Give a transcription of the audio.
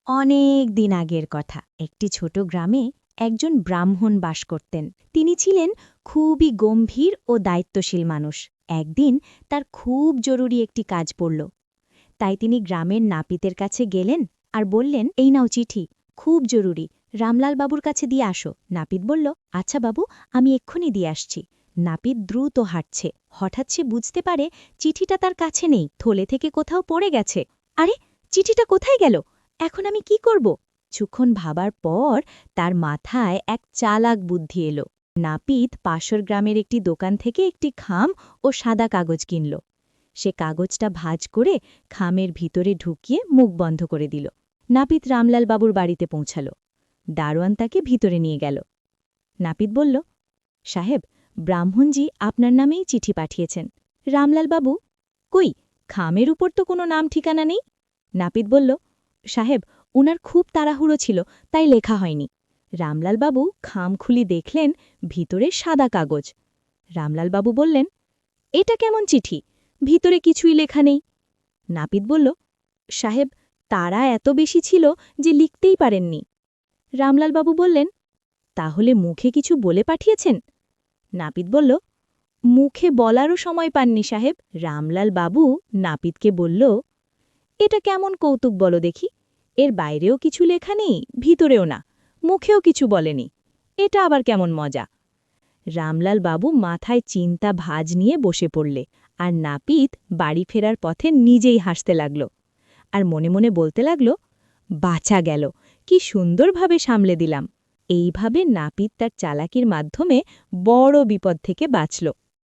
অনেক দিন আগের কথা একটি ছোট গ্রামে একজন ব্রাহ্মণ বাস করতেন। তিনি ছিলেন খুবই গম্ভীর ও দায়িত্বশীল মানুষ। একদিন তার খুব জরুরি একটি কাজ পড়ল। তাই তিনি গ্রামের নাপিতের কাছে গেলেন আর বললেন, এই নাও চিঠি, খুব জরুরি, রামলাল বাবুর কাছে দিয়ে আসো। নাপিত বলল, আচ্ছা বাবু, আমি এক্ষুনি দিয়ে আসছি। নাপিত দ্রুত হাঁটছে। হঠাৎ সে বুঝতে পারে চিঠিটা তার কাছে নেই, থলে থেকে কোথাও পড়ে গেছে। আরে, চিঠিটা কোথায় গেল? এখন আমি কি করব? কিছুক্ষণ ভাবার পর তার মাথায় এক চালাক বুদ্ধি এলো। নাপিত পাশের গ্রামের একটি দোকান থেকে একটি খাম ও সাদা কাগজ কিনল। সে কাগজটা ভাঁজ করে খামের ভিতরে ঢুকিয়ে মুখ বন্ধ করে দিল। নাপিত রামলাল বাবুর বাড়িতে পৌঁছাল। দারোয়ান তাকে ভিতরে নিয়ে গেল। নাপিত বলল, সাহেব, ব্রাহ্মণজি আপনার নামেই চিঠি পাঠিয়েছেন। রামলাল বাবু, কই, খামের উপর তো কোনো নাম ঠিকানা নেই। নাপিত বলল, সাহেব, উনার খুব তাড়াহুড়ো ছিল, তাই লেখা হয়নি। রামলাল বাবু খাম খুলি দেখলেন, ভিতরে সাদা কাগজ। রামলাল বাবু বললেন, এটা কেমন চিঠি? ভিতরে কিছুই লেখা নেই। নাপিত বলল, সাহেব, তারা এত বেশি ছিল যে লিখতেই পারেননি। রামলাল বাবু বললেন, তাহলে মুখে কিছু বলে পাঠিয়েছেন? নাপিত বলল, মুখে বলারও সময় পাননি সাহেব। রামলাল বাবু নাপিতকে বলল, এটা কেমন কৌতুক বলো দেখি? এর বাইরেও কিছু লেখা নেই, ভিতরেও না, মুখেও কিছু বলেনি, এটা আবার কেমন মজা? রামলাল বাবু মাথায় চিন্তা ভাঁজ নিয়ে বসে পড়লে, আর নাপিত বাড়ি ফেরার পথে নিজেই হাসতে লাগল আর মনে মনে বলতে লাগল, বাঁচা গেল, কি সুন্দরভাবে সামলে দিলাম। এইভাবে নাপিত তার চালাকির মাধ্যমে বড় বিপদ থেকে বাঁচল।